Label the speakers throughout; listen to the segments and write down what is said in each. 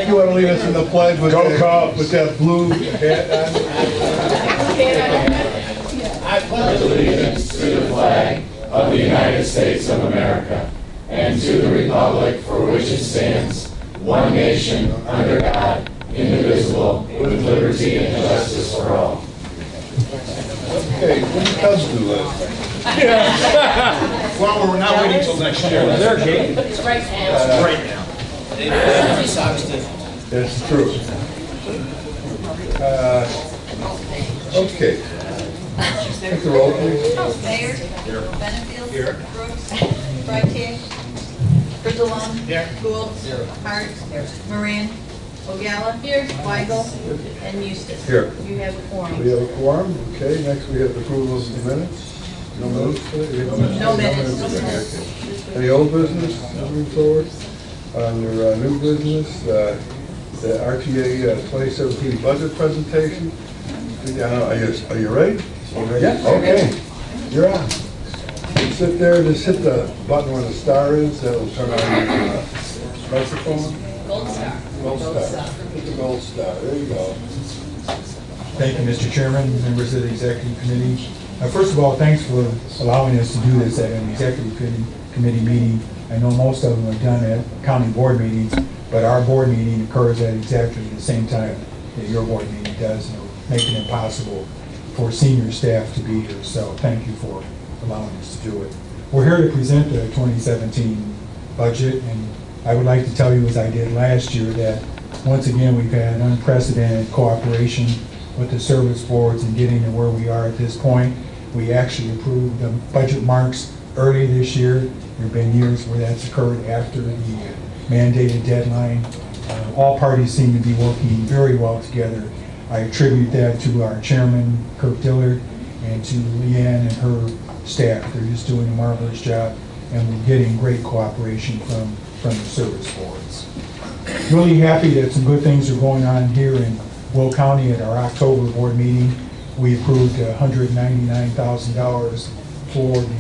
Speaker 1: you want to lead us in the pledge with, with that blue hat on?
Speaker 2: I pledge allegiance to the flag of the United States of America and to the republic for which it stands, one nation, under God, indivisible, with liberty and justice for all.
Speaker 1: Okay, what did Cubs do last night?
Speaker 3: Well, we're not waiting until next year.
Speaker 4: It's right now.
Speaker 3: Right now.
Speaker 1: That's true. Okay. Take the roll, please.
Speaker 5: Mayor. Benefield. Here. Brooks. Freitag. Bridgelon.
Speaker 3: Here.
Speaker 5: Gould. Hart. Moran. Ogalla. Here. Weigel. And Eustace.
Speaker 1: Here.
Speaker 5: You have a quorum.
Speaker 1: We have a quorum. Okay, next we have the approval of the minutes. No minutes?
Speaker 5: No minutes.
Speaker 1: Okay. Any old business moving forward? Under new business, the RTA 2017 budget presentation. Are you ready?
Speaker 6: Yeah.
Speaker 1: Okay. You're on. Sit there, just hit the button where the star is. That will turn on your microphone.
Speaker 5: Gold star.
Speaker 1: Gold star. Hit the gold star. There you go.
Speaker 6: Thank you, Mr. Chairman, members of the Executive Committee. First of all, thanks for allowing us to do this at an Executive Committee meeting. I know most of them are done at county board meetings, but our board meeting occurs at exactly the same time that your board meeting does, making it possible for senior staff to be here. So thank you for allowing us to do it. We're here to present the 2017 budget, and I would like to tell you, as I did last year, that once again we've had unprecedented cooperation with the service boards in getting to where we are at this point. We actually approved the budget marks early this year. There have been years where that's occurred after the mandated deadline. All parties seem to be working very well together. I attribute that to our chairman, Kirk Dillard, and to Leanne and her staff. They're just doing a marvelous job, and we're getting great cooperation from the service boards. Really happy that some good things are going on here in Will County. At our October board meeting, we approved $199,000 for the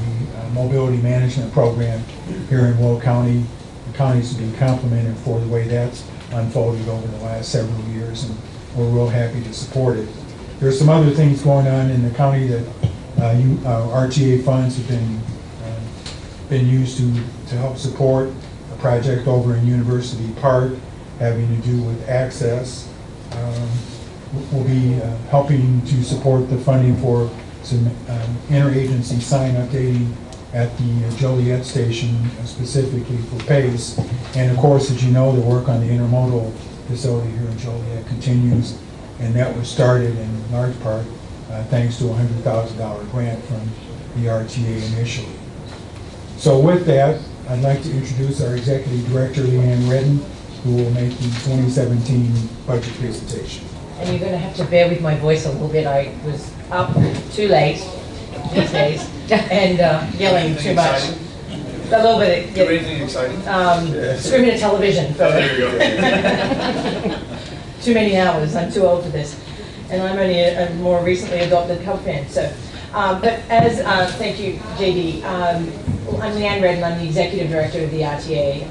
Speaker 6: mobility management program here in Will County. The county's been complimented for the way that's unfolded over the last several years, and we're real happy to support it. There's some other things going on in the county that RTA funds have been used to help support a project over in University Park having to do with access. We'll be helping to support the funding for some interagency sign updating at the Joliet station, specifically for PACE. And of course, as you know, the work on the intermodal facility here in Joliet continues, and that was started in large part thanks to a $100,000 grant from the RTA initially. So with that, I'd like to introduce our Executive Director, Leanne Redden, who will make the 2017 budget presentation.
Speaker 4: And you're going to have to bear with my voice a little bit. I was up too late these days and yelling too much. A little bit.
Speaker 3: Do anything exciting?
Speaker 4: Screaming at television.
Speaker 3: Oh, there you go.
Speaker 4: Too many hours. I'm too old for this. And I'm only a more recently adopted Cub fan. So, but as, thank you, JD. I'm Leanne Redden. I'm the Executive Director of the RTA.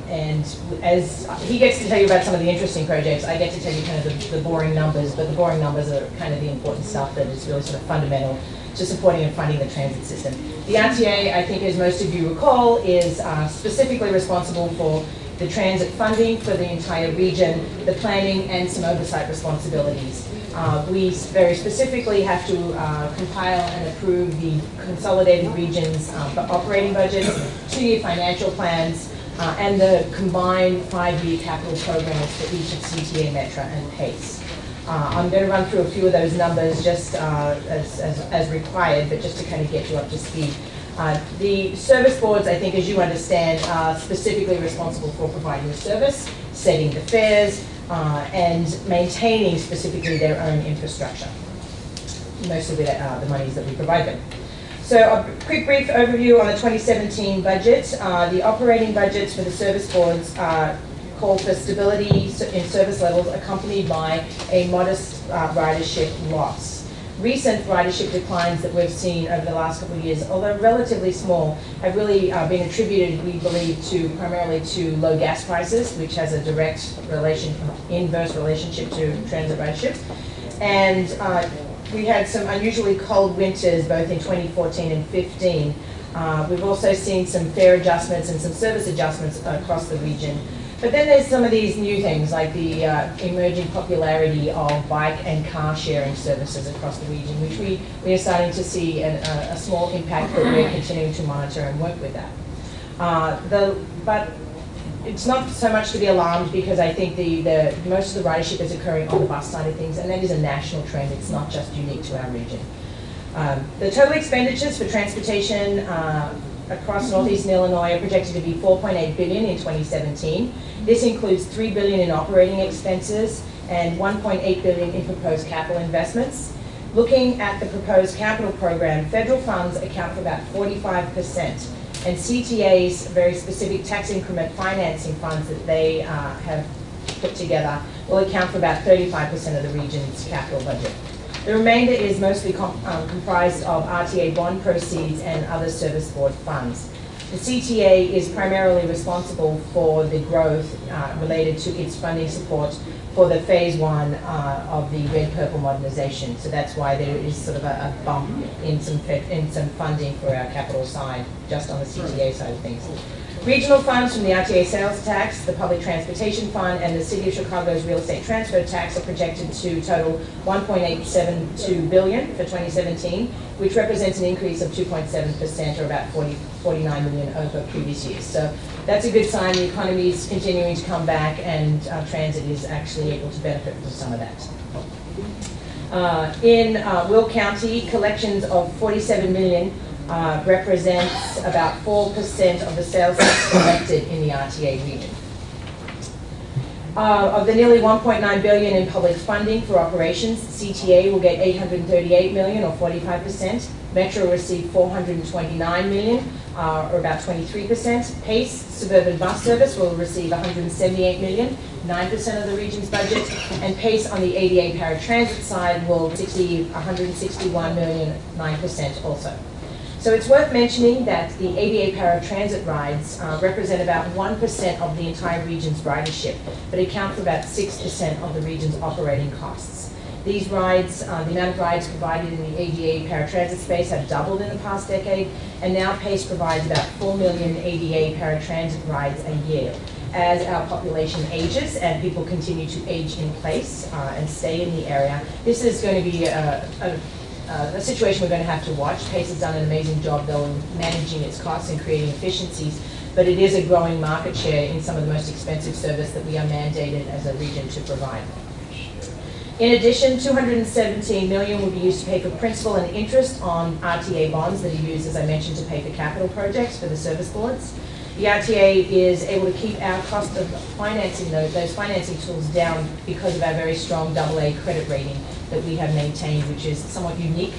Speaker 4: And as he gets to tell you about some of the interesting projects, I get to tell you kind of the boring numbers, but the boring numbers are kind of the important stuff that is really sort of fundamental to supporting and funding the transit system. The RTA, I think as most of you recall, is specifically responsible for the transit funding for the entire region, the planning, and some oversight responsibilities. We very specifically have to compile and approve the consolidated regions operating budgets, 2-year financial plans, and the combined 5-year capital programs for each of CTA, Metra, and PACE. I'm going to run through a few of those numbers just as required, but just to kind of get you up to speed. The service boards, I think, as you understand, are specifically responsible for providing the service, setting the fares, and maintaining specifically their own infrastructure. Most of the monies that we provide them. So a quick brief overview on the 2017 budget. The operating budgets for the service boards call for stability in service levels accompanied by a modest ridership loss. recent ridership declines that we've seen over the last couple of years, although relatively small, have really been attributed, we believe, primarily to low gas prices, which has a direct inverse relationship to transit ridership. And we had some unusually cold winters both in 2014 and 15. We've also seen some fare adjustments and some service adjustments across the region. But then there's some of these new things like the emerging popularity of bike and car sharing services across the region, which we are starting to see a small impact, but we're continuing to monitor and work with that. But it's not so much to be alarmed, because I think most of the ridership is occurring on the bus side of things, and that is a national trend. It's not just unique to our region. The total expenditures for transportation across northeastern Illinois are projected to be $4.8 billion in 2017. This includes $3 billion in operating expenses and $1.8 billion in proposed capital investments. Looking at the proposed capital program, federal funds account for about 45%, and CTA's very specific tax increment financing funds that they have put together will account for about 35% of the region's capital budget. The remainder is mostly comprised of RTA bond proceeds and other service board funds. The CTA is primarily responsible for the growth related to its funding support for the phase 1 of the red-purple modernization. So that's why there is sort of a bump in some funding for our capital side, just on the CTA side of things. Regional funds from the RTA sales tax, the public transportation fund, and the City of Chicago's real estate transfer tax are projected to total $1.872 billion for 2017, which represents an increase of 2.7%, or about $49 million over previous years. So that's a good sign. The economy is continuing to come back, and transit is actually able to benefit from some of that. In Will County, collections of $47 million represents about 4% of the sales tax collected in the RTA region. Of the nearly $1.9 billion in public funding for operations, CTA will get $838 million, or 45%. Metro will receive $429 million, or about 23%. PACE, suburban bus service, will receive $178 million, 9% of the region's budget. And PACE on the ADA paratransit side will receive $161 million, 9% also. So it's worth mentioning that the ADA paratransit rides represent about 1% of the entire region's ridership, but account for about 6% of the region's operating costs. These rides, the amount of rides provided in the ADA paratransit space have doubled in the past decade, and now PACE provides about 4 million ADA paratransit rides a year. As our population ages and people continue to age in place and stay in the area, this is going to be a situation we're going to have to watch. PACE has done an amazing job, though, in managing its costs and creating efficiencies, but it is a growing market share in some of the most expensive service that we are mandated as a region to provide. In addition, $217 million will be used to pay for principal and interest on RTA bonds that are used, as I mentioned, to pay for capital projects for the service boards. The RTA is able to keep our cost of financing those financing tools down because of our very strong AA credit rating that we have maintained, which is somewhat unique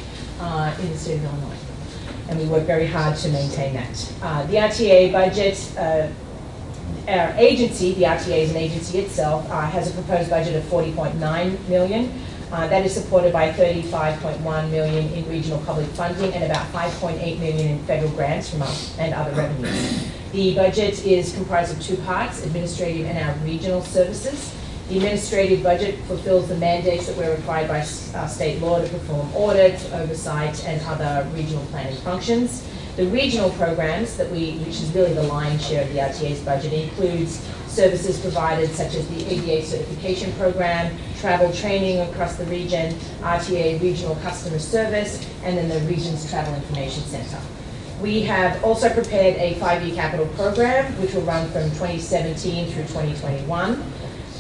Speaker 4: in the state of Illinois. And we work very hard to maintain that. The RTA budget, our agency, the RTA is an agency itself, has a proposed budget of $40.9 million. That is supported by $35.1 million in regional public funding and about $5.8 million in federal grants from us and other revenues. The budget is comprised of two parts, administrative and our regional services. The administrative budget fulfills the mandates that we're required by state law to perform audits, oversight, and other regional planning functions. The regional programs, which is really the lion's share of the RTA's budget, includes services provided such as the ADA certification program, travel training across the region, RTA regional customer service, and then the region's travel information center. We have also prepared a 5-year capital program, which will run from 2017 through 2021.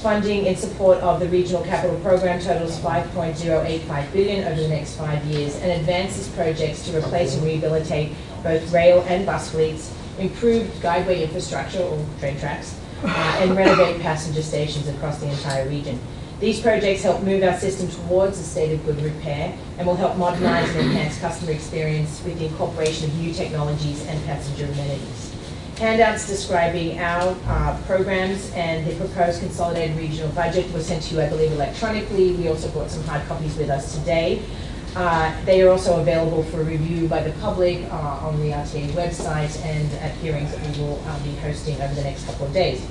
Speaker 4: Funding in support of the regional capital program totals $5.085 billion over the next 5 years and advances projects to replace and rehabilitate both rail and bus fleets, improve guideway infrastructure, or train tracks, and renovate passenger stations across the entire region. These projects help move our system towards a state of good repair and will help modernize and enhance customer experience with the incorporation of new technologies and passenger amenities. Handouts describing our programs and the proposed consolidated regional budget was sent to you, I believe, electronically. We also brought some hard copies with us today. They are also available for review by the public on the RTA website and at hearings that we will be hosting over the next couple of days.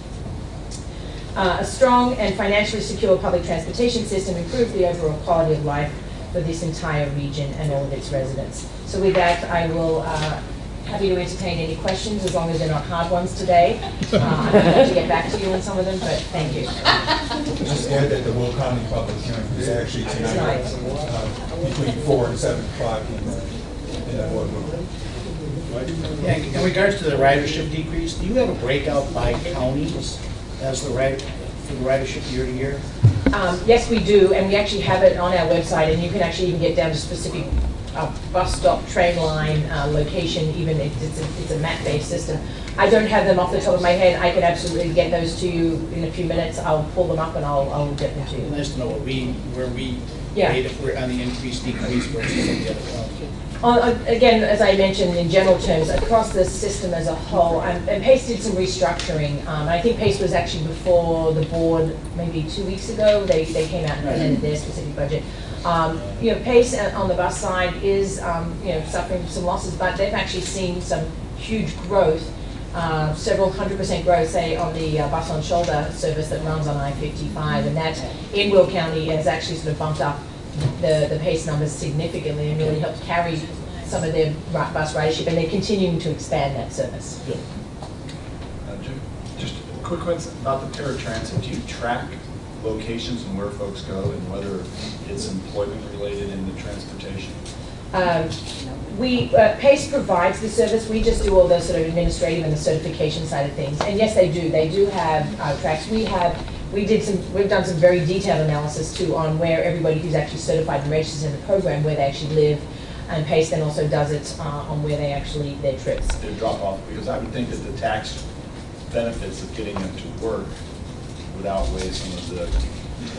Speaker 4: A strong and financially secure public transportation system improves the overall quality of life for this entire region and all of its residents. So with that, I will happy to entertain any questions as long as they're not hard ones today. I'm happy to get back to you on some of them, but thank you.
Speaker 6: Just add that the Will County public hearing is actually tonight, between 4 and 7 o'clock in the boardroom.
Speaker 3: Yeah, in regards to the ridership decrease, do you have a breakout by counties as for the ridership year to year?
Speaker 4: Yes, we do, and we actually have it on our website, and you can actually even get down to specific bus stop, train line, location, even if it's a map-based system. I don't have them off the top of my head. I can absolutely get those to you in a few minutes. I'll pull them up and I'll get them to you.
Speaker 3: Nice to know where we
Speaker 4: Yeah.
Speaker 3: paid if we're on the increase, decrease versus some of the other counties.
Speaker 4: Again, as I mentioned in general terms, across the system as a whole, and PACE did some restructuring. I think PACE was actually before the board maybe 2 weeks ago. They came out and presented their specific budget. PACE on the bus side is suffering some losses, but they've actually seen some huge growth, several 100% growth, say, on the bus on shoulder service that runs on I-55, and that in Will County has actually sort of bumped up the PACE numbers significantly and really helped carry some of their bus ridership, and they're continuing to expand that service.
Speaker 3: Good.
Speaker 7: Just a quick question about the paratransit. Do you track locations and where folks go and whether it's employment related in the transportation?
Speaker 4: PACE provides the service. We just do all the sort of administrative and the certification side of things. And yes, they do. They do have tracks. We've done some very detailed analysis too on where everybody who's actually certified and registered in the program, where they actually live. And PACE then also does it on where they actually, their trips.
Speaker 7: Their drop off, because I would think that the tax benefits of getting them to work would outweigh some of the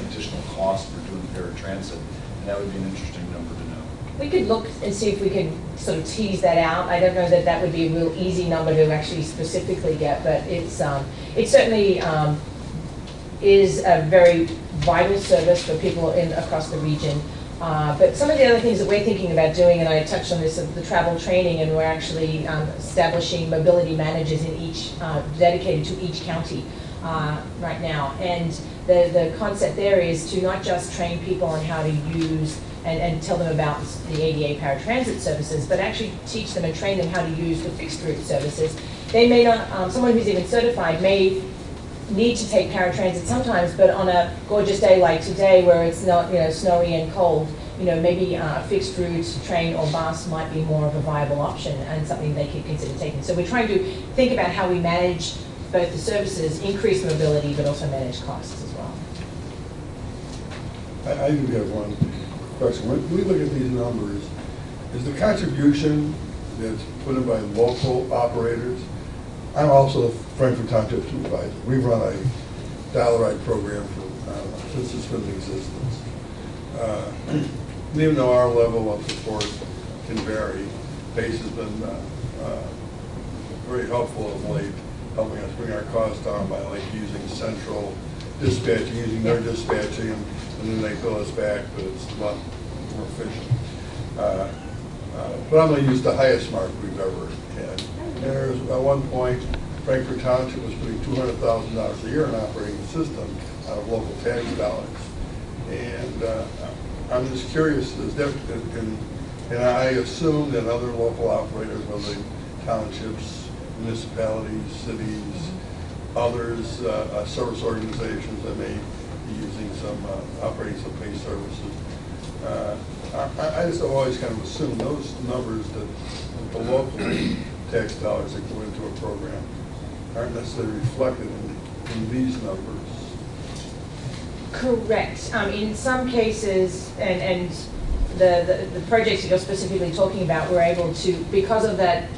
Speaker 7: additional costs for doing paratransit, and that would be an interesting number to know.
Speaker 4: We could look and see if we can sort of tease that out. I don't know that that would be a real easy number to actually specifically get, but it certainly is a very vital service for people across the region. But some of the other things that we're thinking about doing, and I touched on this, the travel training, and we're actually establishing mobility managers in each, dedicated to each county right now. And the concept there is to not just train people on how to use and tell them about the ADA paratransit services, but actually teach them and train them how to use the fixed route services. They may not, someone who's even certified may need to take paratransit sometimes, but on a gorgeous day like today where it's not snowy and cold, maybe a fixed route train or bus might be more of a viable option and something they could consider taking. So we're trying to think about how we manage both the services, increase mobility, but also manage costs as well.
Speaker 1: I do have one question. When we look at these numbers, is the contribution that's put in by local operators? I'm also the Frankfurt Township Supervisor. We run a dial-a-ride program since it's been in existence. Even though our level of support can vary, PACE has been very helpful of late, helping us bring our costs down by using central dispatching, using their dispatching, and then they bill us back, but it's a lot more efficient. But I'm going to use the highest mark we've ever had. There's at one point, Frankfurt Township was putting $200,000 a year in operating the system out of local tax dollars. And I'm just curious, and I assume that other local operators, whether townships, municipalities, cities, others, service organizations that may be using some, operating some PACE services. I just always kind of assume those numbers that the local tax dollars that go into a program aren't necessarily reflected in these numbers.
Speaker 4: Correct. In some cases, and the projects you're specifically talking about, we're able to, because of that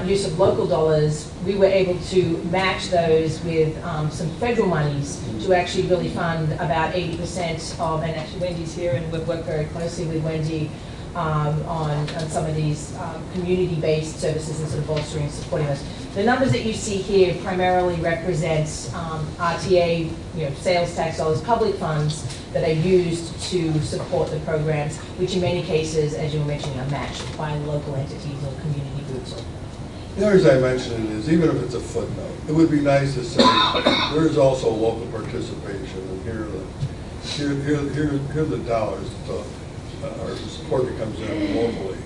Speaker 4: use of local dollars, we were able to match those with some federal monies to actually really fund about 80% of, and actually Wendy's here, and we've worked very closely with Wendy on some of these community-based services and sort of bolstering and supporting those. The numbers that you see here primarily represents RTA, sales tax dollars, public funds that are used to support the programs, which in many cases, as you were mentioning, are matched by local entities or community groups.
Speaker 1: The other reason I mention it is, even if it's a footnote, it would be nice to say there is also local participation, and here are the dollars or the support that comes in locally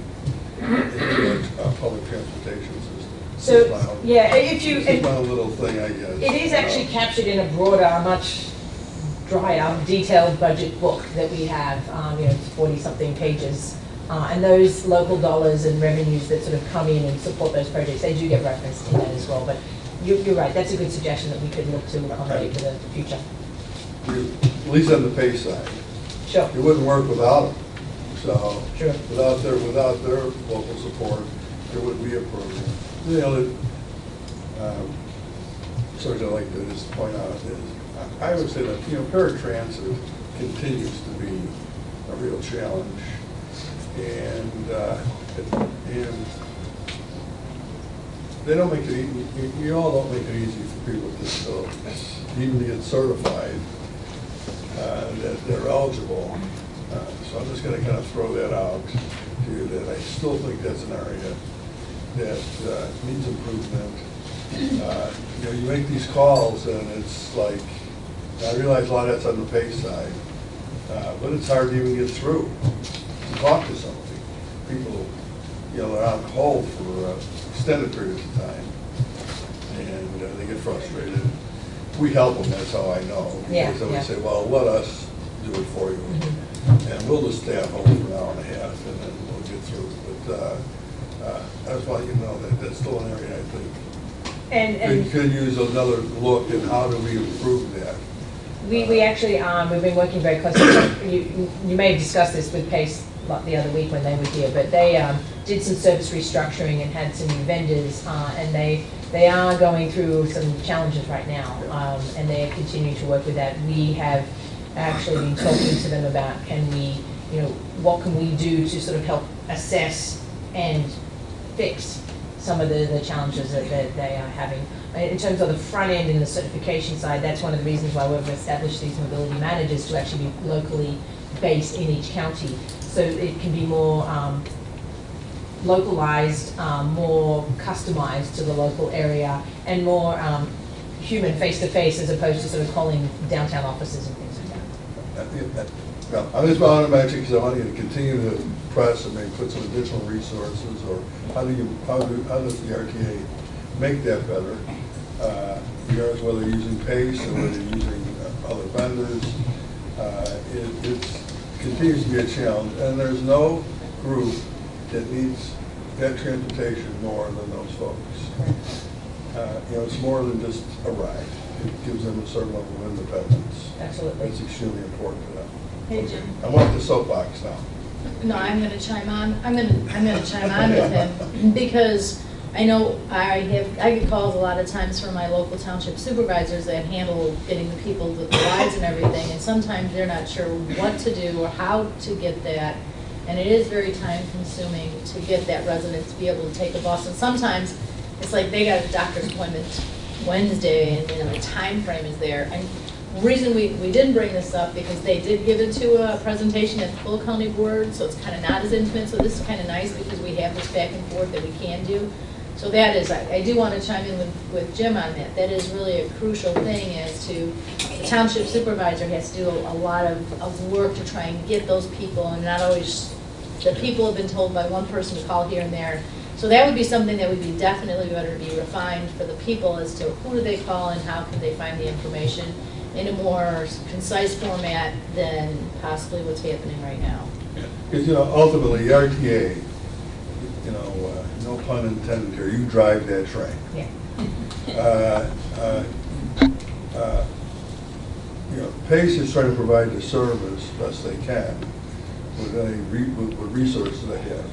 Speaker 1: into our public transportation system.
Speaker 4: So, yeah, if you...
Speaker 1: This is my little thing, I guess.
Speaker 4: It is actually captured in a broader, much drier, detailed budget book that we have, it's 40-something pages. And those local dollars and revenues that sort of come in and support those projects, they do get referenced in that as well. But you're right, that's a good suggestion that we could look to accommodate for the future.
Speaker 1: At least on the pay side.
Speaker 4: Sure.
Speaker 1: It wouldn't work without them. So,
Speaker 4: Sure.
Speaker 1: without their local support, there wouldn't be a program. Something I'd like to just point out is, I would say that, paratransit continues to be a real challenge. And they don't make it easy, you all don't make it easy for people with disabilities, even to get certified, that they're eligible. So I'm just going to kind of throw that out to you, that I still think that's an area that needs improvement. You make these calls and it's like, I realize a lot of that's on the pay side, but it's hard to even get through to talk to somebody. People, they're on hold for extended periods of time, and they get frustrated. We help them, that's how I know. Because they would say, well, let us do it for you, and we'll just stay on hold for an hour and a half, and then we'll get through it. But I just want you to know that that's still an area I think we could use another look at how do we improve that.
Speaker 4: We actually, we've been working very closely. You may have discussed this with Pace the other week when they were here, but they did some service restructuring and had some new vendors, and they are going through some challenges right now, and they are continuing to work with that. We have actually been talking to them about what can we do to sort of help assess and fix some of the challenges that they are having. In terms of the front end and the certification side, that's one of the reasons why we've established these mobility managers to actually be locally based in each county. So it can be more localized, more customized to the local area, and more human, face-to-face, as opposed to sort of calling downtown offices and things like that.
Speaker 1: Well, I just want to mention, because I want you to continue to press and maybe put some additional resources, or how does the RTA make that better? Regardless whether you're using PACE or whether you're using other vendors, it continues to be a challenge, and there's no group that needs that transportation more than those folks. It's more than just a ride. It gives them a certain level of independence.
Speaker 4: Absolutely.
Speaker 1: It's extremely important to them.
Speaker 5: Hey, Jim.
Speaker 1: I want the soapbox now.
Speaker 5: No, I'm going to chime on. I'm going to chime on with him because I know I get calls a lot of times from my local township supervisors that handle getting the people with the rides and everything, and sometimes they're not sure what to do or how to get that, and it is very time consuming to get that resident to be able to take a bus, and sometimes it's like they got a doctor's appointment Wednesday and the time frame is there. And the reason we didn't bring this up because they did give it to a presentation at the full county board, so it's kind of not as intimate, so this is kind of nice because we have this back and forth that we can do. So that is, I do want to chime in with Jim on that. That is really a crucial thing, as to the township supervisor has to do a lot of work to try and get those people, and not always, the people have been told by one person to call here and there. So that would be something that would be definitely better to be refined for the people as to who do they call and how can they find the information in a more concise format than possibly what's happening right now.
Speaker 1: Because, ultimately, the RTA, no pun intended here, you drive that train.
Speaker 4: Yeah.
Speaker 1: PACE is trying to provide the service best they can with resources they have.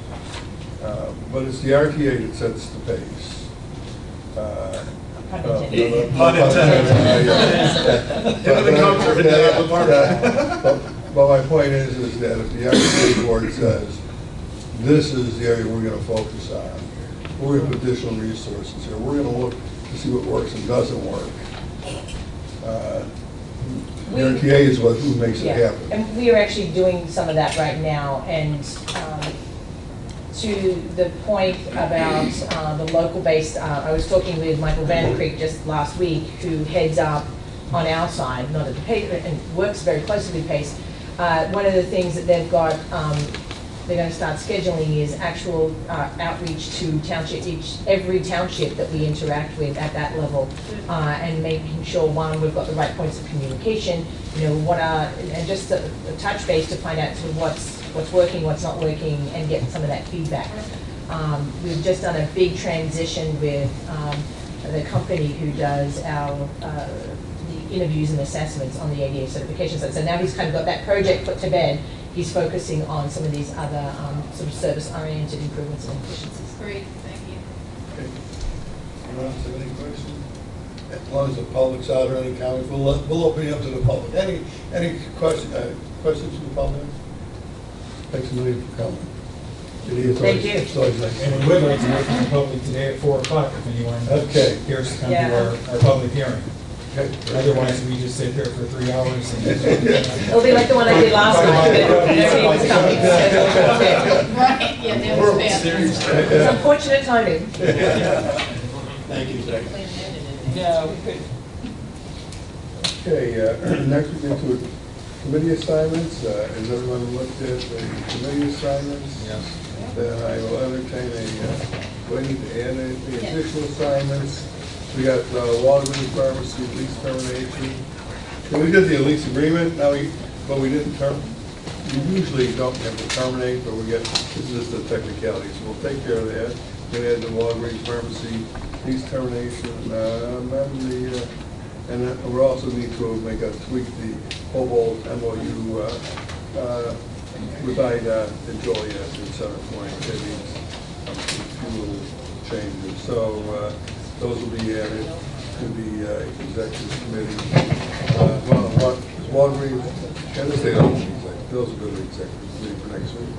Speaker 1: But it's the RTA that sets the pace.
Speaker 7: Pun intended.
Speaker 1: But my point is that if the RTA board says, this is the area we're gonna focus on. We're gonna put additional resources here. We're gonna look to see what works and doesn't work. The RTA is who makes it
Speaker 4: Yeah,
Speaker 1: happen.
Speaker 4: and we are actually doing some of that right now, and to the point about the local-based, I was talking with Michael Van Creek just last week, who heads up on our side, not at the PACE, and works very closely with PACE. One of the things that they've got, they're going to start scheduling is actual outreach to every township that we interact with at that level, and making sure, one, we've got the right points of communication, you know, and just a touch base to find out sort of what's working, what's not working, and get some of that feedback. We've just done a big transition with the company who does our the interviews and assessments on the ADA certification side. So now he's kind of got that project put to bed. He's focusing on some of these other sort of service-oriented improvements and efficiencies.
Speaker 5: Great, thank you.
Speaker 1: Okay. Anyone else have any questions? As long as the public's out or any comments, we'll open it up to the public. Any questions from the public? Thanks a million for coming.
Speaker 4: Thank you.
Speaker 1: It's always nice.
Speaker 6: And we would like to hear from the public today at 4 o'clock if anyone
Speaker 1: Okay.
Speaker 6: cares to come
Speaker 4: Yeah.
Speaker 6: to our public hearing.
Speaker 1: Okay.
Speaker 6: Otherwise, we just sit there for 3 hours and.
Speaker 4: It'll be like the one I did last night, but nobody was coming.
Speaker 5: Right, yeah, that was bad.
Speaker 4: It's unfortunate timing.
Speaker 7: Thank you, Jack.
Speaker 3: Yeah, we could.
Speaker 1: Okay, next we get to committee assignments. Has everyone looked at the committee assignments?
Speaker 6: Yes.
Speaker 1: Then I will entertain do I need to add anything, additional assignments? We got Walgreens Pharmacy lease termination. And we did the lease agreement, but we didn't we usually don't have to terminate, but this is just a technicality, so we'll take care of that. We had the Walgreens Pharmacy lease termination, and then we also need to tweak the Cobalt MOU with IDOT and Joliet in Center Point. That needs a few little changes. So those will be added to the executive committee. Walgreens, and they don't be executive, those will go to the executive committee for next week.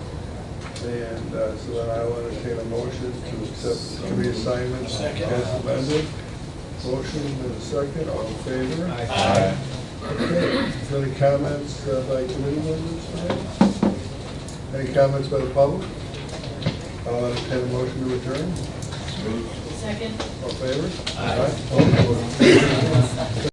Speaker 1: And so then I will entertain a motion to accept the committee assignments as amended. Motion and a second, all in favor?
Speaker 7: Aye.
Speaker 1: Okay, is there any comments by committee members today? Any comments by the public? I'll entertain a motion to adjourn.
Speaker 5: Second.
Speaker 1: All in favor?
Speaker 7: Aye.
Speaker 1: Aye.